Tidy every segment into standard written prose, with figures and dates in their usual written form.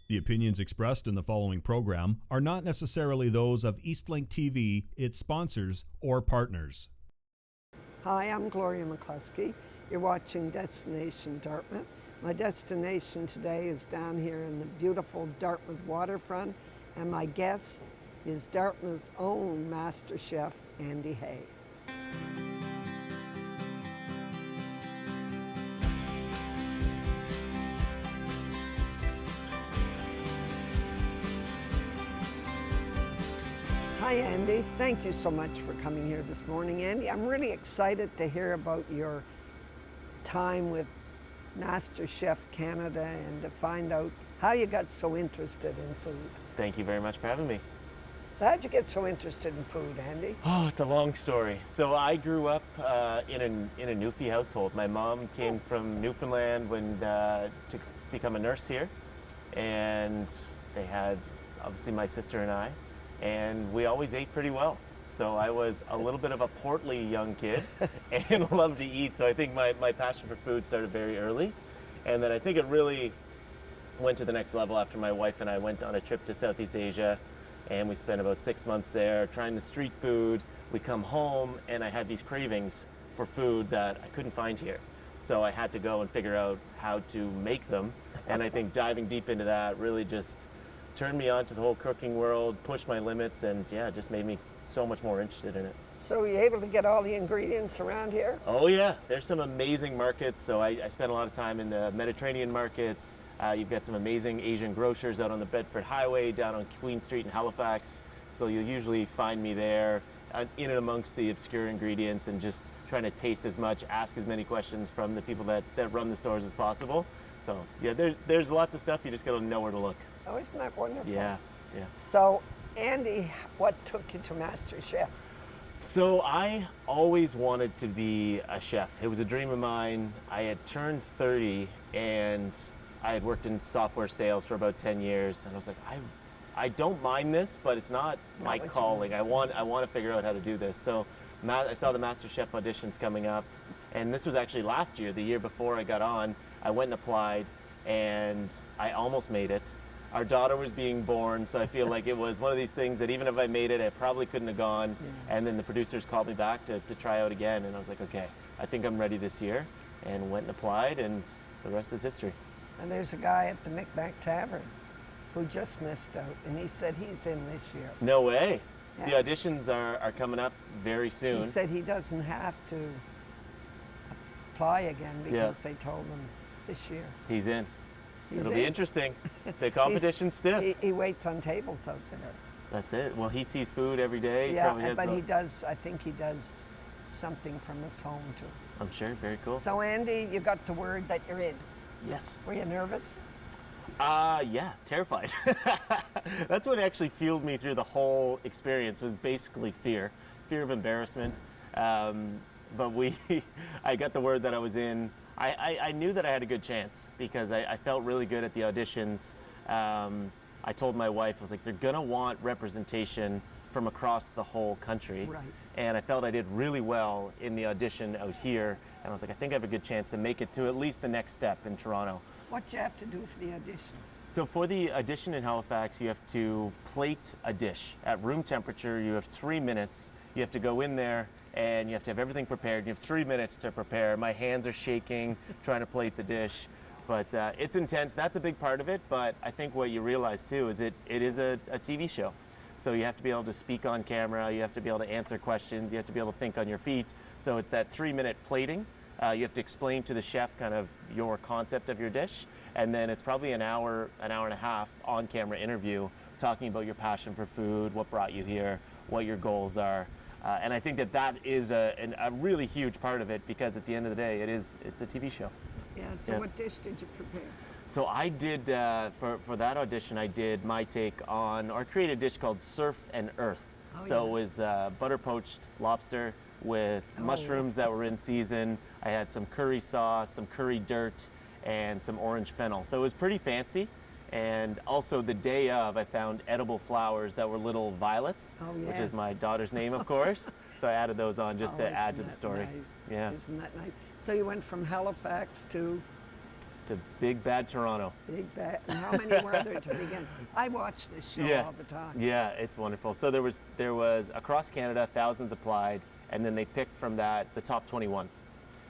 The opinions expressed in the following program are not necessarily those of Eastlink TV, its sponsors, or partners. Hi, I'm Gloria McCluskey. You're watching Destination Dartmouth. My destination today is down here in the beautiful Dartmouth waterfront, and my guest is Dartmouth's own master chef, Andy Hay. Hi, Andy. Thank you so much for coming here this morning. Andy, I'm really excited to hear about your time with Master Chef Canada and to find out how you got so interested in food. Thank you very much for having me. So how'd you get so interested in food, Andy? Oh, it's a long story. So I grew up in a Newfie household. My mom came from Newfoundland to become a nurse here, and they had obviously my sister and I, and we always ate pretty well. So I was a little bit of a portly young kid and loved to eat. So I think my passion for food started very early. And then I think it really went to the next level after my wife and I went on a trip to Southeast Asia, and we spent about 6 months there trying the street food. We come home and I had these cravings for food that I couldn't find here. So I had to go and figure out how to make them. And I think diving deep into that really just turned me on to the whole cooking world, pushed my limits, and yeah, just made me so much more interested in it. So were you able to get all the ingredients around here? Oh yeah, there's some amazing markets. So I spent a lot of time in the Mediterranean markets. You've got some amazing Asian grocers out on the Bedford Highway, down on Queen Street in Halifax. So you'll usually find me there, in and amongst the obscure ingredients, and just trying to taste as much, ask as many questions from the people that run the stores as possible. So yeah, there's lots of stuff, you just gotta know where to look. Oh, isn't that wonderful? Yeah, yeah. So, Andy, what took you to Master Chef? So I always wanted to be a chef. It was a dream of mine. I had turned 30 and I had worked in software sales for about 10 years, and I was like, I don't mind this, but it's not my calling. I want to figure out how to do this. So I saw the Master Chef auditions coming up, and this was actually last year, the year before I got on. I went and applied, and I almost made it. Our daughter was being born, so I feel like it was one of these things that even if I made it, I probably couldn't have gone. Yeah. And then the producers called me back to try out again, and I was like, okay, I think I'm ready this year, and went and applied, and the rest is history. And there's a guy at the Micmac Tavern who just missed out, and he said he's in this year. No way. Yeah. The auditions are coming up very soon. He said he doesn't have to apply again because they told him this year. He's in. It'll be interesting. The competition's stiff. He waits on tables out there. That's it. Well, he sees food every day. Yeah, but he does, I think he does something from his home too. I'm sure, very cool. So Andy, you got the word that you're in. Yes. Were you nervous? Yeah, terrified. That's what actually fueled me through the whole experience, was basically fear of embarrassment. But I got the word that I was in. I knew that I had a good chance because I felt really good at the auditions. I told my wife, I was like, they're gonna want representation from across the whole country. Right. And I felt I did really well in the audition out here. And I was like, I think I have a good chance to make it to at least the next step in Toronto. What do you have to do for the audition? So for the audition in Halifax, you have to plate a dish at room temperature. You have 3 minutes. You have to go in there and you have to have everything prepared. You have 3 minutes to prepare. My hands are shaking trying to plate the dish, but it's intense. That's a big part of it, but I think what you realize too is it is a TV show. So you have to be able to speak on camera, you have to be able to answer questions, you have to be able to think on your feet. So it's that 3-minute plating. You have to explain to the chef kind of your concept of your dish, and then it's probably an hour and a half on camera interview talking about your passion for food, what brought you here, what your goals are. And I think that is a really huge part of it, because at the end of the day, it's a TV show. Yeah, so what dish did you prepare? So I did, for that audition, I did my take on, or created a dish called Surf and Earth. So it was butter poached lobster with mushrooms that were in season. I had some curry sauce, some curry dirt, and some orange fennel. So it was pretty fancy. And also the day of, I found edible flowers that were little violets, which is my daughter's name, of course. So I added those on just to add to the story. Nice? Yeah. Isn't that nice? So you went from Halifax to To Big Bad Toronto. Big bad. And how many were there to begin? I watch this show all the time. Yeah, it's wonderful. So there was across Canada, thousands applied, and then they picked from that the top 21.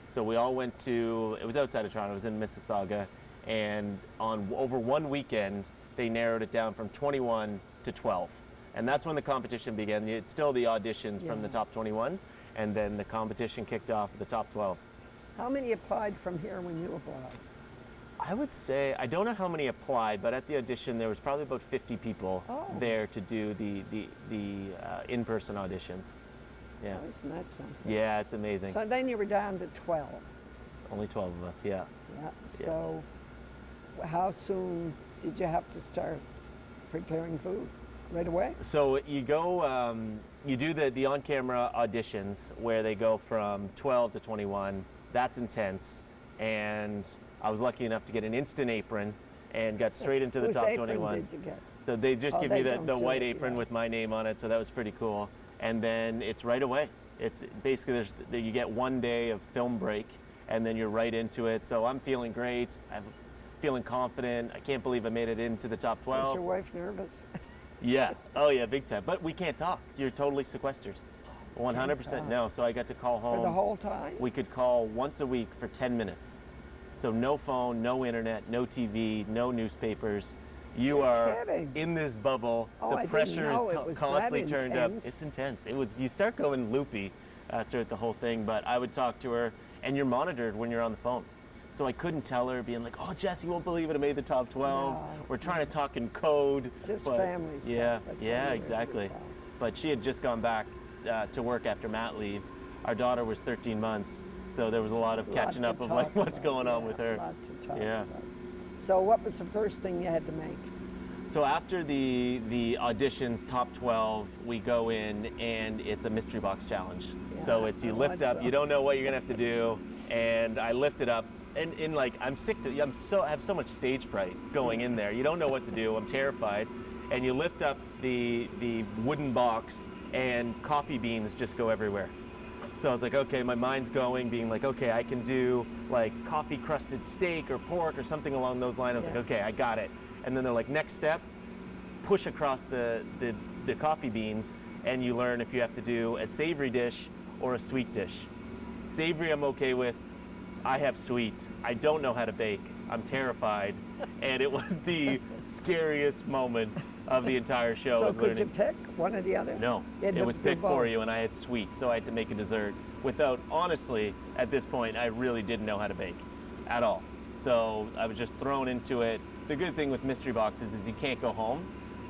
So we all went to, it was outside of Toronto, it was in Mississauga, and on over one weekend, they narrowed it down from 21 to 12. And that's when the competition began. It's still the auditions from the top 21, and then the competition kicked off at the top 12. How many applied from here when you applied? I would say, I don't know how many applied, but at the audition there was probably about 50 people there to do the in-person auditions. Yeah. Oh, isn't that something? Yeah, it's amazing. So then you were down to 12. It's only 12 of us, yeah. Yeah. So how soon did you have to start preparing food? Right away? So you go, you do the on-camera auditions where they go from 12 to 21. That's intense. And I was lucky enough to get an instant apron and got straight into the top 21. Whose apron did you get? So they just give me the white it, apron with my name on it, so that was pretty cool. And then it's right away. It's basically, you get 1 day of film break, and then you're right into it. So I'm feeling great. I'm feeling confident. I can't believe I made it into the top 12. Was your wife nervous? Yeah. Oh yeah, big time. But we can't talk. You're totally sequestered. 100% no. So I got to call home. For the whole time? We could call once a week for 10 minutes. So no phone, no internet, no TV, no newspapers. You are in this bubble. The pressure is constantly turned up. It's intense. It was. You start going loopy throughout the whole thing. But I would talk to her, and you're monitored when you're on the phone. So I couldn't tell her, being like, "Oh, Jess, you won't believe it. I made the top 12." No, We're trying to talk in code. Just but family stuff. Yeah, exactly. But she had just gone back to work after mat leave. Our daughter was 13 months. So there was a lot of catching up of like what's going on with her. A lot to talk about. So what was the first thing you had to make? So after the auditions, top 12, we go in and it's a mystery box challenge. Yeah, so it's you lift up, you don't know what you're gonna have to do, and I lift it up, and like I have so much stage fright going in there. You don't know what to do. I'm terrified, and you lift up the wooden box, and coffee beans just go everywhere. So I was like, okay, my mind's going, being like, okay, I can do like coffee crusted steak or pork or something along those lines. I was like, okay, I got it. And then they're like, next step, push across the coffee beans, and you learn if you have to do a savory dish or a sweet dish. Savory I'm okay with. I have sweet. I don't know how to bake. I'm terrified. And it was the scariest moment of the entire show. So could you pick one or the other? No, it was picked for you, and I had sweet, so I had to make a dessert without, honestly, at this point, I really didn't know how to bake at all. So I was just thrown into it. The good thing with mystery boxes is you can't go home,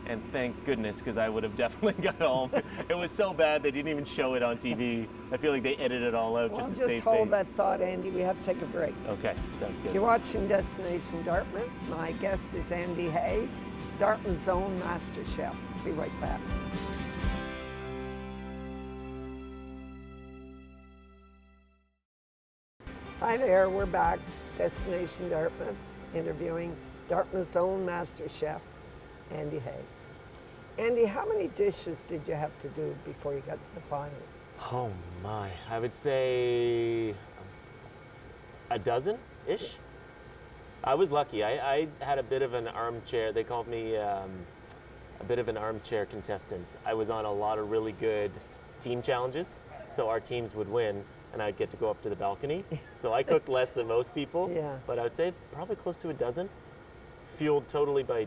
and thank goodness, because I would have definitely got home. It was so bad they didn't even show it on TV. I feel like they edited it all out just to save face. Just hold that thought, Andy. We have to take a break. Okay, sounds good. You're watching Destination Dartmouth. My guest is Andy Hay, Dartmouth's own master chef. Be right back. Hi there, we're back. Destination Dartmouth, interviewing Dartmouth's own master chef, Andy Hay. Andy, how many dishes did you have to do before you got to the finals? Oh my, I would say a dozen-ish. I was lucky. I had a bit of an armchair. They called me a bit of an armchair contestant. I was on a lot of really good team challenges, so our teams would win, and I'd get to go up to the balcony. So I cooked less than most people, but I would say probably close to a dozen, fueled totally by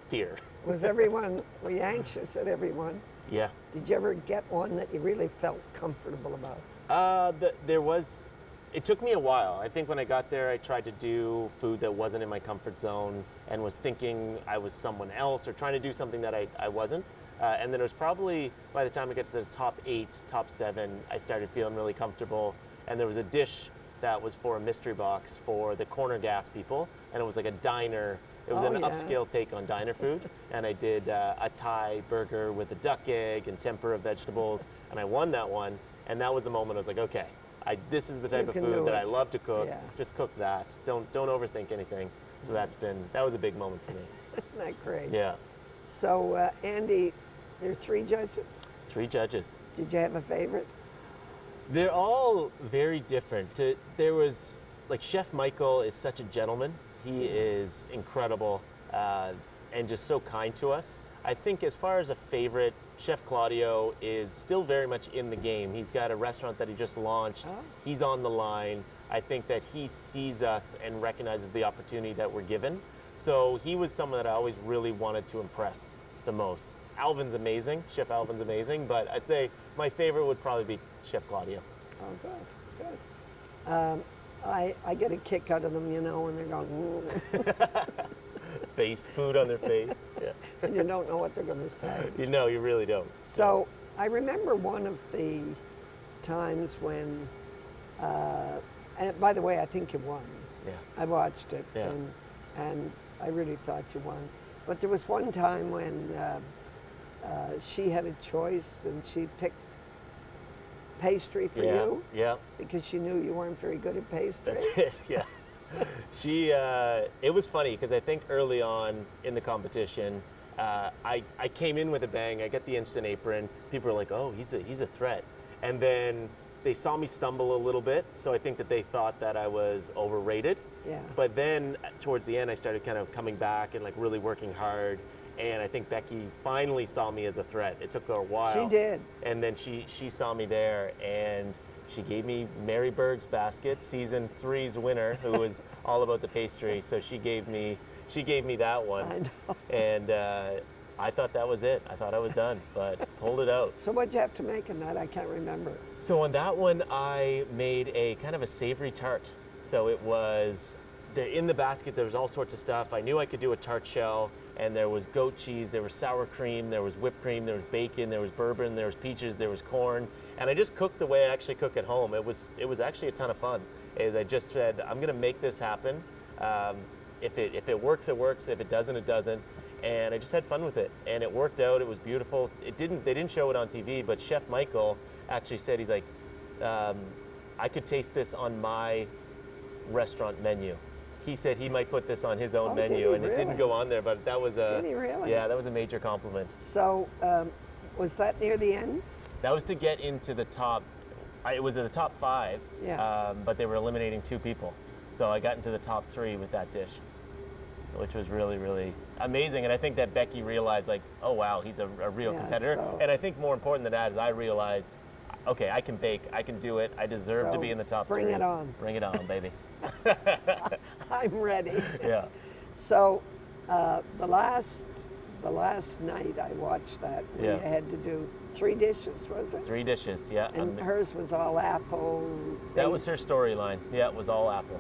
fear. Was everyone, were you anxious at everyone? Yeah. Did you ever get one that you really felt comfortable about? It took me a while. I think when I got there, I tried to do food that wasn't in my comfort zone and was thinking I was someone else or trying to do something that I wasn't. And then it was probably, by the time I got to the top 8, top 7, I started feeling really comfortable. And there was a dish that was for a mystery box for the corner gas people, and it was like a diner. It was an upscale take on diner food, and I did a Thai burger with a duck egg and tempura vegetables, and I won that one. And that was the moment I was like, okay, this is the type of food that I love to cook. Yeah. Just cook that. Don't overthink anything. So that was a big moment for me. Isn't that great? Yeah. So Andy, there are 3 judges? 3 judges. Did you have a favorite? They're all very different. There was, like, Chef Michael is such a gentleman. He is incredible and just so kind to us. I think as far as a favorite, Chef Claudio is still very much in the game. He's got a restaurant that he just launched. Oh. He's on the line. I think that he sees us and recognizes the opportunity that we're given. So he was someone that I always really wanted to impress the most. Alvin's amazing, Chef Alvin's amazing, but I'd say my favorite would probably be Chef Claudio. Oh, good, good. I get a kick out of them, you know, when they're going, Food on their face. Yeah. and you don't know what they're going to say. You know, you really don't. So I remember one of the times when, and by the way, I think you won. Yeah. I watched it, Yeah. and I really thought you won. But there was one time when she had a choice and she picked pastry for you Yeah. because she knew you weren't very good at pastry. That's it. Yeah. It was funny because I think early on in the competition, I came in with a bang. I got the instant apron. People were like, "Oh, he's a threat," and then they saw me stumble a little bit. So I think that they thought that I was overrated. Yeah. But then towards the end, I started kind of coming back and like really working hard. And I think Becky finally saw me as a threat. It took her a while. She did. And then she saw me there, and she gave me Mary Berg's basket, season 3's winner, who was all about the pastry. So she gave me that one. I know. And I thought that was it. I thought I was done, but pulled it out. So what'd you have to make in that? I can't remember. So on that one, I made a kind of a savory tart. So it was in the basket. There was all sorts of stuff. I knew I could do a tart shell, and there was goat cheese, there was sour cream, there was whipped cream, there was bacon, there was bourbon, there was peaches, there was corn, and I just cooked the way I actually cook at home. It was actually a ton of fun. Is I just said, I'm gonna make this happen. If it works, it works. If it doesn't, it doesn't. And I just had fun with it, and it worked out. It was beautiful. They didn't show it on TV, but Chef Michael actually said, he's like, I could taste this on my restaurant menu. He said he might put this on his own menu, and it didn't go on there, but that was Did he really? Yeah, that was a major compliment. So was that near the end? That was to get into the top. It was in the top 5, Yeah. but they were eliminating 2 people, so I got into the top 3 with that dish, which was really, really amazing. And I think that Becky realized, like, oh wow, he's a real Yeah, competitor. so- And I think more important than that is I realized, okay, I can bake, I can do it, I deserve to So be in the top 3. bring it on. Bring it on, baby. I'm ready. Yeah. So the last night I watched that, we Yeah. had to do 3 dishes, was it? 3 dishes, yeah. And hers was all apple. That was her based, storyline. Yeah, it was all apple.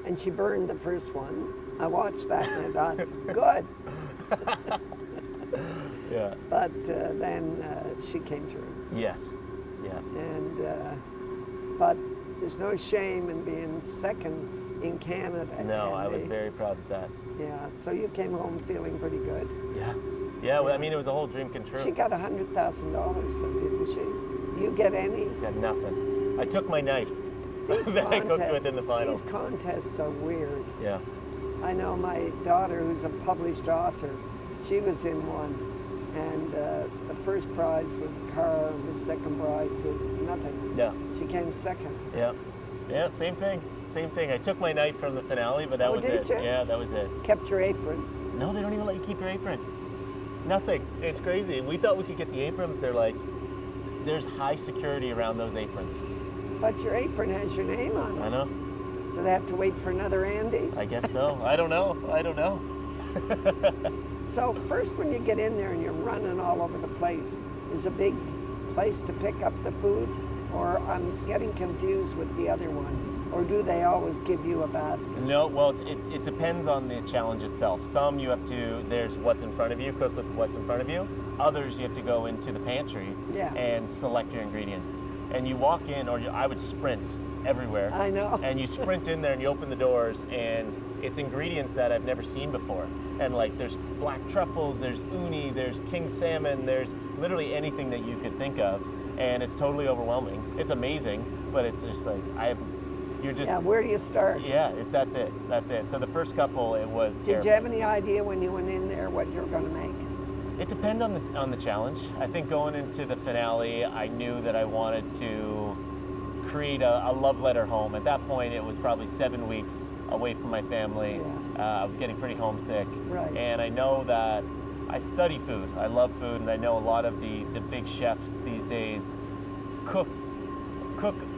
and she burned the first one. I watched that and I thought, good. Yeah. But then she came through. Yes. Yeah. And but there's no shame in being second in Canada. No, and I was very proud of that. Yeah, so you came home feeling pretty good. Yeah. Yeah, well, I mean, it was a whole dream come true. She got $100,000, so didn't she? Do you get any? Got nothing. I took my knife These that I cooked with in the final. These contests are weird. Yeah. I know my daughter, who's a published author, she was in one, and the first prize was a car, and the second prize was nothing. Yeah. She came second. Yeah. Yeah, same thing. Same thing. I took my knife from the finale, but that was did it. you? Yeah, that was it. Kept your apron. No, they don't even let you keep your apron. Nothing. It's crazy. We thought we could get the apron, but they're like, there's high security around those aprons. But your apron has your name on I it, know. so they have to wait for another Andy. I guess so. I don't know. I don't know. So first when you get in there and you're running all over the place, is a big place to pick up the food? Or I'm getting confused with the other one. Or do they always give you a basket? No, well, it depends on the challenge itself. Some you have to, there's what's in front of you, cook with what's in front of you. Others you have to go into the pantry Yeah. and select your ingredients. And you walk in, or I would sprint everywhere. I know. And you sprint in there and you open the doors, and it's ingredients that I've never seen before. And like there's black truffles, there's uni, there's king salmon, there's literally anything that you could think of. And it's totally overwhelming. It's amazing, but it's just like, you're just, Yeah, where do you start? yeah, that's it. That's it. So the first couple, it was Did terrible. you have any idea when you went in there what you were going to make? It depended on the challenge. I think going into the finale, I knew that I wanted to create a love letter home. At that point, it was probably 7 weeks away from my family. Yeah. I was getting pretty homesick. Right. And I know that I study food. I love food, and I know a lot of the big chefs these days cook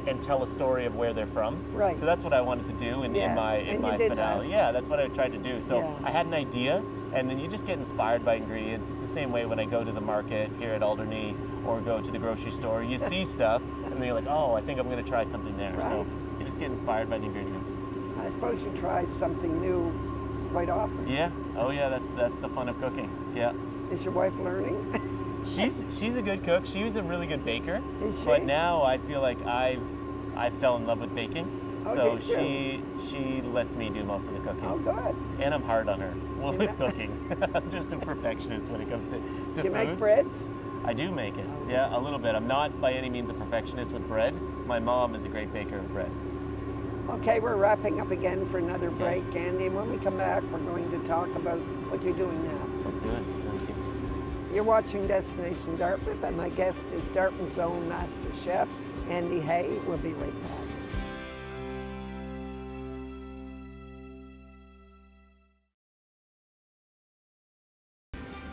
and tell a story of where they're from. Right. So that's what I wanted to do in Yes, my and you did finale. that. Yeah, that's what I tried to do. So Yeah. I had an idea, and then you just get inspired by ingredients. It's the same way when I go to the market here at Alderney or go to the grocery store. You see stuff, and then you're like, oh, I think I'm going to try something there. So Right. you just get inspired by the ingredients. I suppose you try something new quite often. Yeah. Oh yeah, that's the fun of cooking. Yeah. Is your wife learning? She's a good cook. She was a really good baker. Is she? But now I feel like I fell in love with baking. Oh, So did you? she lets me do most of the cooking. Oh, good. And I'm hard on her You with ma- cooking. I'm just a perfectionist when it comes to Do you food. make breads? I do make it. Oh. Yeah, a little bit. I'm not by any means a perfectionist with bread. My mom is a great baker of bread. Okay, we're wrapping up again for another break, Andy. And when we come back, we're going to talk about what you're doing now. Let's do it. Thank you. You're watching Destination Dartmouth, and my guest is Dartmouth's own master chef, Andy Hay. We'll be right back.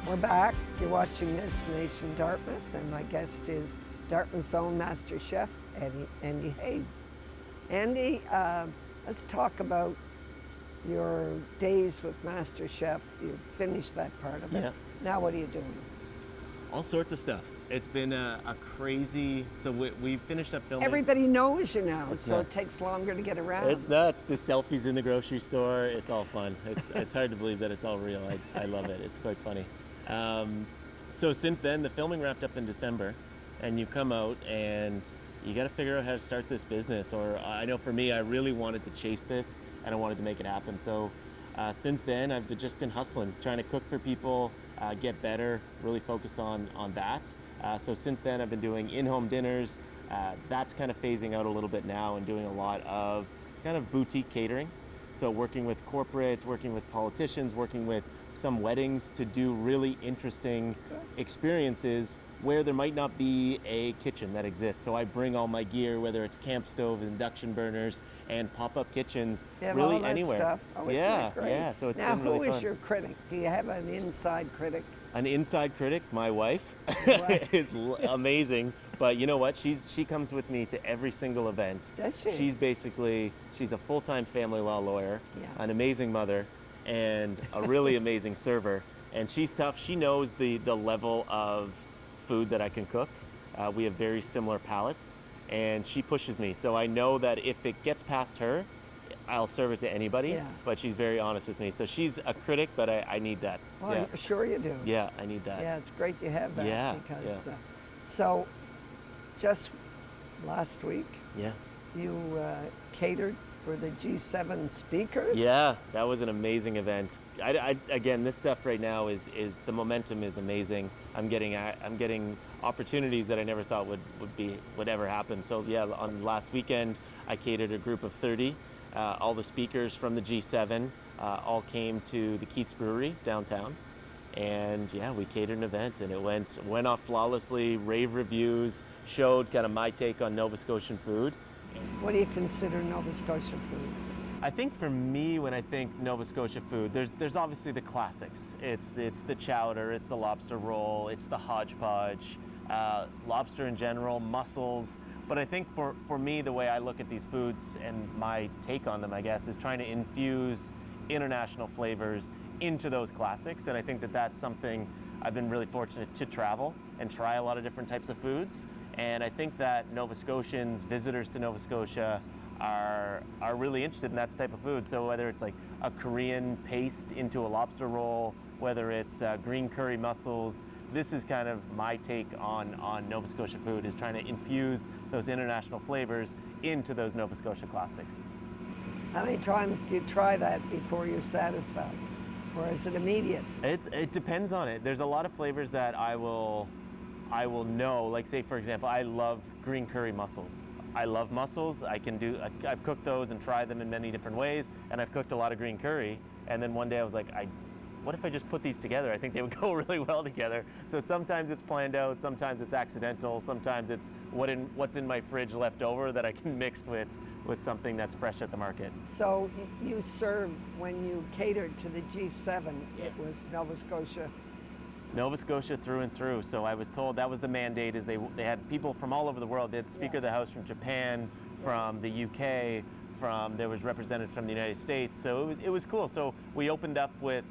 We're back. You're watching Destination Dartmouth, and my guest is Dartmouth's own master chef, Andy Hayes. Andy, let's talk about your days with Master Chef. You've finished that part of it. Yeah. Now what are you doing? All sorts of stuff. It's been a crazy. So we finished up filming. Everybody knows you now, It's so nuts. it takes longer to get around. It's nuts. The selfies in the grocery store. It's all fun. It's hard to believe that it's all real. I love it. It's quite funny. So since then, the filming wrapped up in December, and you come out and you got to figure out how to start this business. Or I know for me, I really wanted to chase this and I wanted to make it happen. So since then, I've just been hustling, trying to cook for people, get better, really focus on that. So since then, I've been doing in-home dinners. That's kind of phasing out a little bit now and doing a lot of kind of boutique catering. So working with corporate, working with politicians, working with some weddings to do really interesting experiences where there might not be a kitchen that exists. So I bring all my gear, whether it's camp stoves, induction burners, and pop-up kitchens, You have really all that anywhere. stuff. Oh, isn't Yeah, that great? yeah. So it's now, been really who is fun. your critic? Do you have an inside critic? An inside critic, my wife, Right. is amazing. But you know what? She comes with me to every single event. Does she? She's a full-time family law lawyer, Yeah. an amazing mother, and a really amazing server. And she's tough. She knows the level of food that I can cook. We have very similar palates, and she pushes me. So I know that if it gets past her, I'll serve it to anybody. Yeah. But she's very honest with me. So she's a critic, but I need that. Well, yeah. sure you do. Yeah, I need that. Yeah, it's great you have that. Yeah, Because, yeah. So, just last week, Yeah. you catered for the G7 speakers. Yeah, that was an amazing event. Again, this stuff right now is the momentum is amazing. I'm getting opportunities that I never thought would ever happen. So yeah, on last weekend, I catered a group of 30. All the speakers from the G7 all came to the Keats Brewery downtown, and yeah, we catered an event, and it went off flawlessly. Rave reviews, showed kind of my take on Nova Scotian food. What do you consider Nova Scotian food? I think for me, when I think Nova Scotia food, there's obviously the classics. It's the chowder, it's the lobster roll, it's the hodgepodge, lobster in general, mussels. But I think for me, the way I look at these foods and my take on them, I guess, is trying to infuse international flavors into those classics. And I think that that's something I've been really fortunate to travel and try a lot of different types of foods. And I think that Nova Scotians, visitors to Nova Scotia, are really interested in that type of food. So whether it's like a Korean paste into a lobster roll, whether it's green curry mussels, this is kind of my take on Nova Scotia food, is trying to infuse those international flavors into those Nova Scotia classics. How many times do you try that before you're satisfied? Or is it immediate? It depends on it. There's a lot of flavors that I will know. Like say, for example, I love green curry mussels. I love mussels. I've cooked those and tried them in many different ways, and I've cooked a lot of green curry. And then one day I was like, what if I just put these together? I think they would go really well together. So sometimes it's planned out, sometimes it's accidental, sometimes it's what's in my fridge left over that I can mix with something that's fresh at the market. So you served, when you catered to the G7, it was Nova Scotia. Nova Scotia through and through. So I was told that was the mandate, is they had people from all over the world. They had the Speaker of the House from Japan, from the UK, there was representatives from the United States. So it was cool. So we opened up with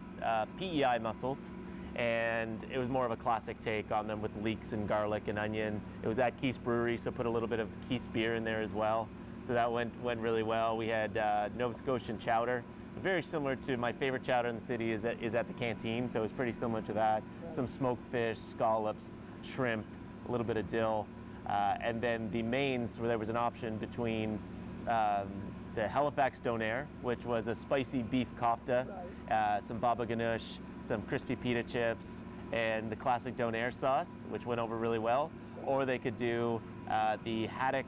PEI mussels, and it was more of a classic take on them with leeks and garlic and onion. It was at Keith's Brewery, so put a little bit of Keith's beer in there as well. So that went really well. We had Nova Scotian chowder, very similar to my favorite chowder in the city is at the canteen, so it was pretty similar to that. Some smoked fish, scallops, shrimp, a little bit of dill, and then the mains, where there was an option between the Halifax donair, which was a spicy beef kofta, some baba ganoush, some crispy pita chips, and the classic donair sauce, which went over really well. Or they could do the haddock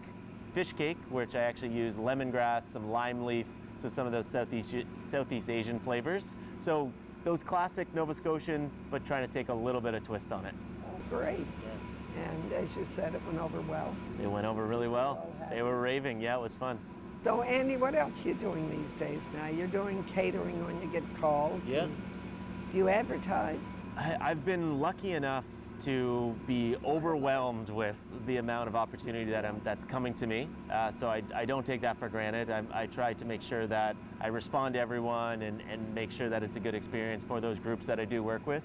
fish cake, which I actually use lemongrass, some lime leaf, so some of those Southeast Asian flavors. So those classic Nova Scotian, but trying to take a little bit of twist on it. Oh, great. Yeah. And as you said, it went over well. It went over really well. They were raving. Yeah, it was fun. So Andy, what else are you doing these days now? You're doing catering when you get called. Yeah. Do you advertise? I've been lucky enough to be overwhelmed with the amount of opportunity that's coming to me. So I don't take that for granted. I try to make sure that I respond to everyone and make sure that it's a good experience for those groups that I do work with.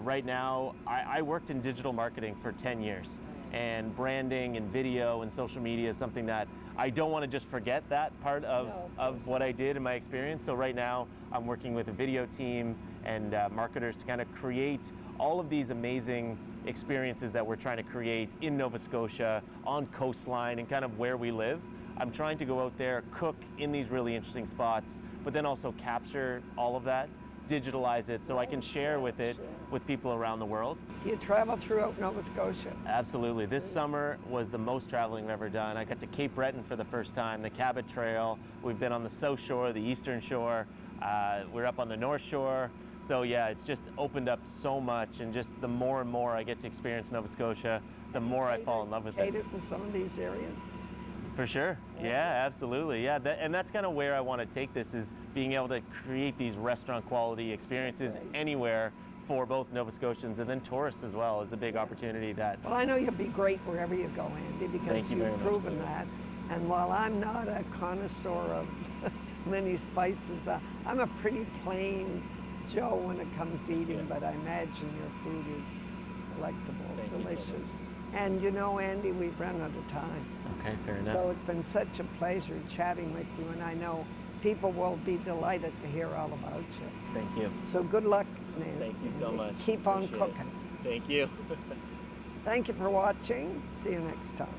Right now, I worked in digital marketing for 10 years, and branding and video and social media is something that I don't want to just forget that part of what I did in my experience. So right now, I'm working with a video team and marketers to kind of create all of these amazing experiences that we're trying to create in Nova Scotia, on coastline, and kind of where we live. I'm trying to go out there, cook in these really interesting spots, but then also capture all of that, digitalize it so I can share with it with people around the world. Do you travel throughout Nova Scotia? Absolutely. This summer was the most traveling I've ever done. I got to Cape Breton for the first time, the Cabot Trail. We've been on the South Shore, the Eastern Shore. We're up on the North Shore. So yeah, it's just opened up so much, and just the more and more I get to experience Nova Scotia, the more I fall in love with it. Catered in some of these areas? For sure. Yeah, absolutely. Yeah, and that's kind of where I want to take this, is being able to create these restaurant quality experiences anywhere for both Nova Scotians and then tourists as well, is a big opportunity that... Well, I know you'll be great wherever you go, Andy, because you've proven that. And while I'm not a connoisseur of many spices, I'm a pretty plain Joe when it comes to eating, but I imagine your food is delectable, delicious. And you know, Andy, we've run out of time. Okay, fair enough. So it's been such a pleasure chatting with you, and I know people will be delighted to hear all about you. Thank you. So good luck, man. Thank you so much. Keep on cooking. Thank you. Thank you for watching. See you next time.